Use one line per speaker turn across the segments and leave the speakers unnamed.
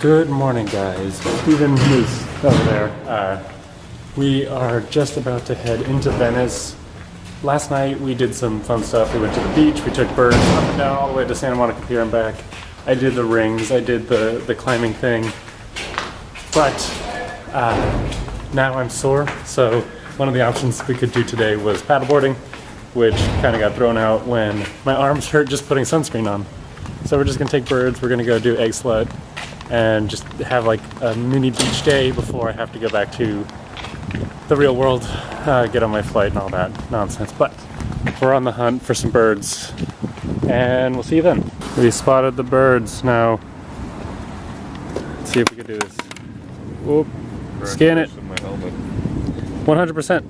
Good morning, guys. Steven is over there. We are just about to head into Venice. Last night we did some fun stuff. We went to the beach, we took birds up and down all the way to Santa Monica Pier and back. I did the rings, I did the climbing thing. But now I'm sore, so one of the options we could do today was paddleboarding, which kind of got thrown out when my arms hurt just putting sunscreen on. So we're just gonna take birds, we're gonna go do egg slut, and just have like a mini beach day before I have to go back to the real world, get on my flight and all that nonsense. But we're on the hunt for some birds, and we'll see you then. We spotted the birds. Now, let's see if we can do this. Whoop. Scan it. 100%.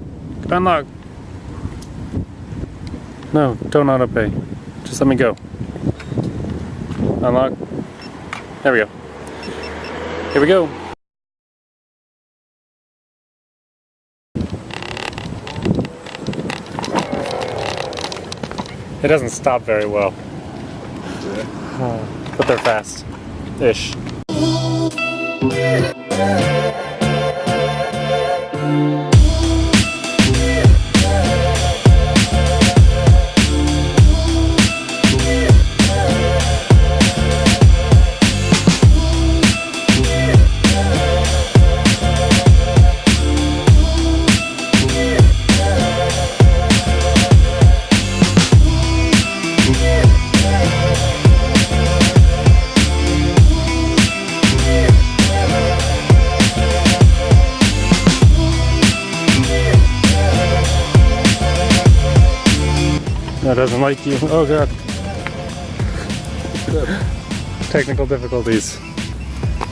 Unlock. No, don't auto pay. Just let me go. Unlock. There we go. Here we go. It doesn't stop very well. But they're fast-ish. That doesn't like you. Oh god. Technical difficulties.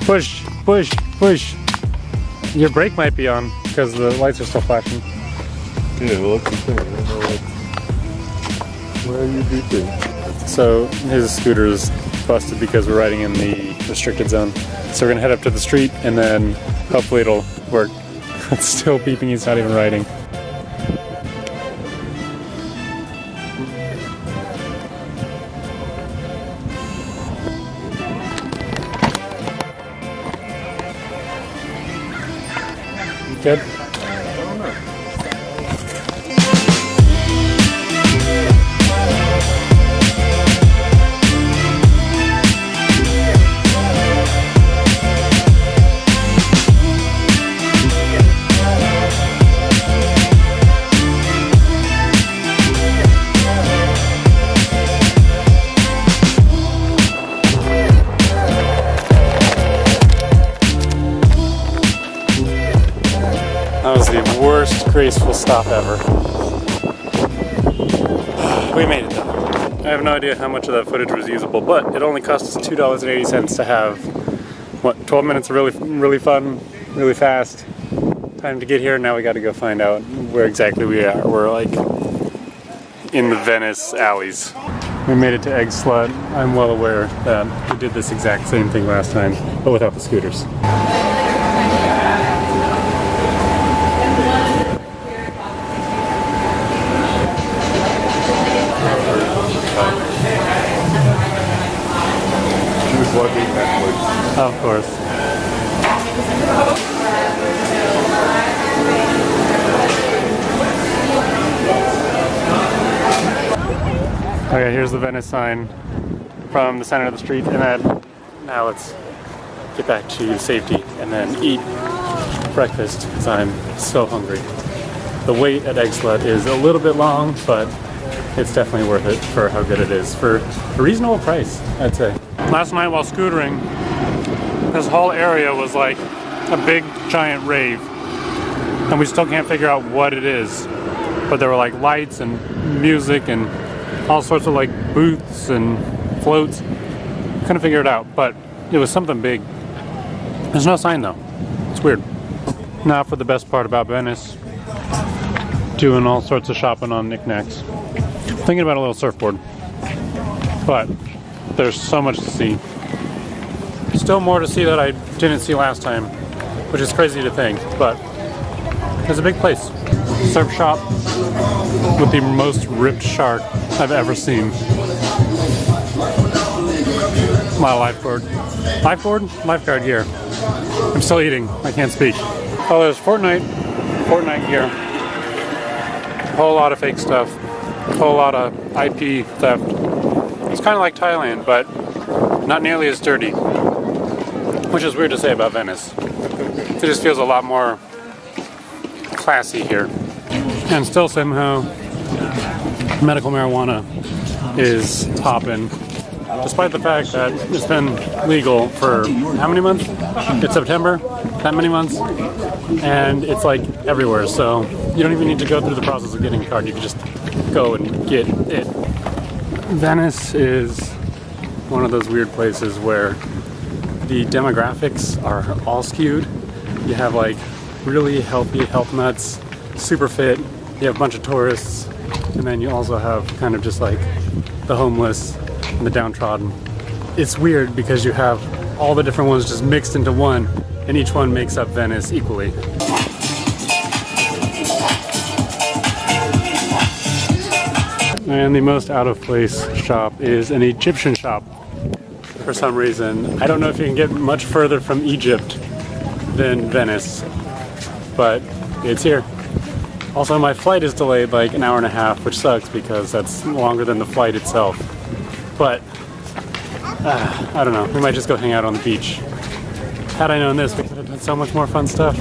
Push, push, push. Your brake might be on because the lights are still flashing.
Yeah, well that's the thing. I don't know where you do things.
So his scooter is busted because we're riding in the restricted zone. So we're gonna head up to the street and then hopefully it'll work. It's still beeping, he's not even riding. Good. That was the worst graceful stop ever. We made it though. I have no idea how much of that footage was usable, but it only cost us $2.80 to have, what, 12 minutes of really fun, really fast time to get here. Now we got to go find out where exactly we are. We're like in the Venice alleys. We made it to Egg Slut. I'm well aware that we did this exact same thing last time, but without the scooters. Of course. Okay, here's the Venice sign from the center of the street, and then now let's get back to safety and then eat breakfast because I'm so hungry. The wait at Egg Slut is a little bit long, but it's definitely worth it for how good it is for a reasonable price, I'd say. Last night while scootering, this whole area was like a big giant rave, and we still can't figure out what it is, but there were like lights and music and all sorts of like booths and floats. Couldn't figure it out, but it was something big. There's no sign though. It's weird. Now for the best part about Venice, doing all sorts of shopping on knickknacks. Thinking about a little surfboard, but there's so much to see. Still more to see that I didn't see last time, which is crazy to think, but it's a big place. Surf shop with the most ripped shark I've ever seen. lot of lifeguard gear. I'm still eating, I can't speak. Oh, there's Fortnite gear. A whole lot of fake stuff. A whole lot of IP theft. It's kind of like Thailand, but not nearly as dirty. Which is weird to say about Venice. It just feels a lot more classy here. And still somehow medical marijuana is popping. Despite the fact that it's been legal for how many months? It's September, that many months? And it's like everywhere, so you don't even need to go through the process of getting a card, you can just go and get it. Venice is one of those weird places where the demographics are all skewed. You have like really healthy health nuts, super fit, you have a bunch of tourists, and then you also have kind of just like the homeless and the downtrodden. It's weird because you have all the different ones just mixed into one, and each one makes up Venice equally. And the most out of place shop is an Egyptian shop for some reason. I don't know if you can get much further from Egypt than Venice, but it's here. Also, my flight is delayed like an hour and a half, which sucks because that's longer than the flight itself. But, I don't know, we might just go hang out on the beach. Had I known this, we could have done so much more fun stuff.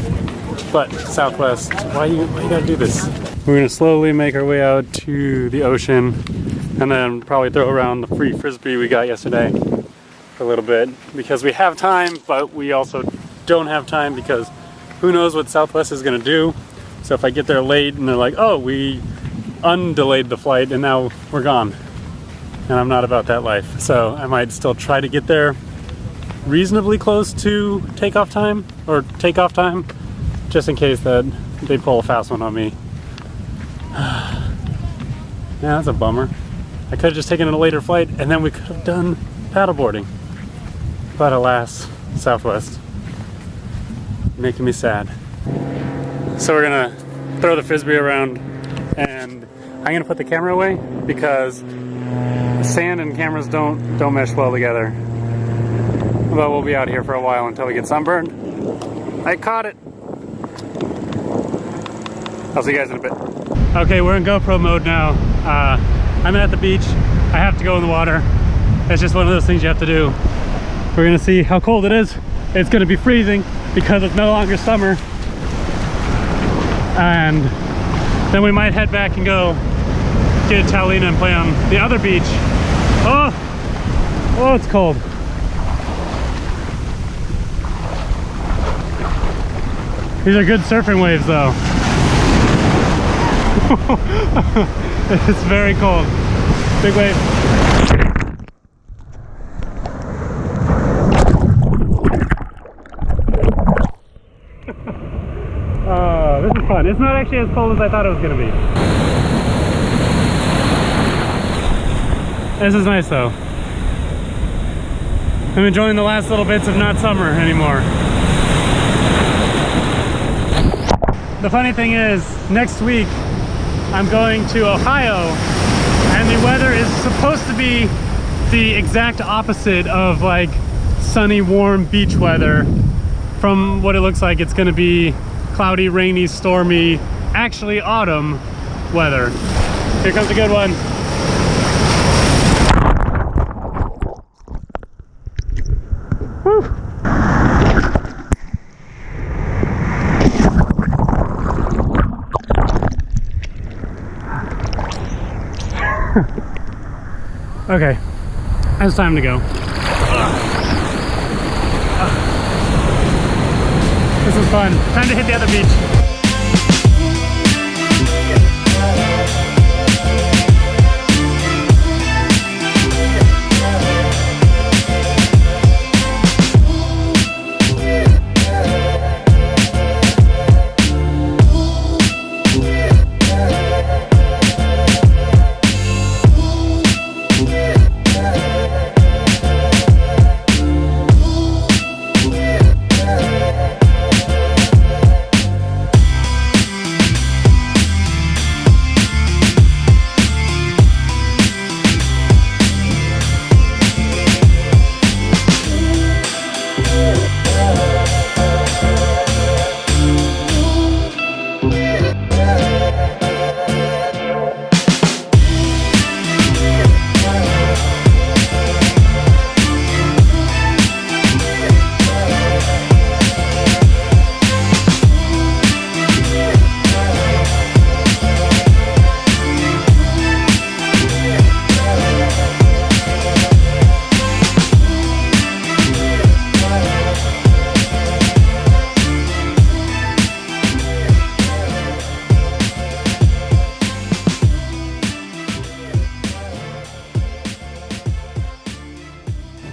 But, Southwest, why you gotta do this? We're gonna slowly make our way out to the ocean, and then probably throw around the free frisbee we got yesterday for a little bit. Because we have time, but we also don't have time because who knows what Southwest is gonna do. So if I get there late and they're like, oh, we undelayed the flight and now we're gone. And I'm not about that life. So I might still try to get there reasonably close to takeoff time, just in case that they pull a fast one on me. Yeah, that's a bummer. I could have just taken a later flight and then we could have done paddleboarding. But alas, Southwest. Making me sad. So we're gonna throw the frisbee around, and I'm gonna put the camera away because sand and cameras don't mesh well together. But we'll be out here for a while until we get sunburned. I caught it. I'll see you guys in a bit. Okay, we're in GoPro mode now. I'm at the beach. I have to go in the water. It's just one of those things you have to do. We're gonna see how cold it is. It's gonna be freezing because it's no longer summer. And then we might head back and go get Talina and play on the other beach. Oh, it's cold. These are good surfing waves though. It's very cold. Big wave. This is fun. It's not actually as cold as I thought it was going to be. This is nice though. I'm enjoying the last little bits of not summer anymore. The funny thing is, next week I'm going to Ohio and the weather is supposed to be the exact opposite of like sunny, warm beach weather. From what it looks like, it's going to be cloudy, rainy, stormy, actually autumn weather. Here comes a good one. Woo. Okay, it's time to go. This is fun. Time to hit the other beach.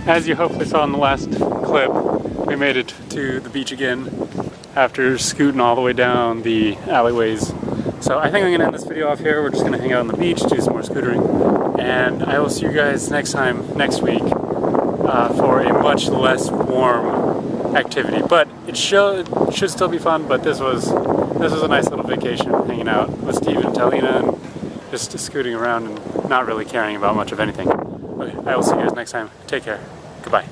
as you hopefully saw in the last clip, we made it to the beach again after scooting all the way down the alleyways. So I think I'm gonna end this video off here. We're just gonna hang out on the beach, do some more scootering, and I will see you guys next week for a much less warm activity. But it should still be fun. But this was a nice little vacation, hanging out with Steve and Talina and just scooting around and not really caring about much of anything. Okay, I will see you guys next time. Take care. Goodbye.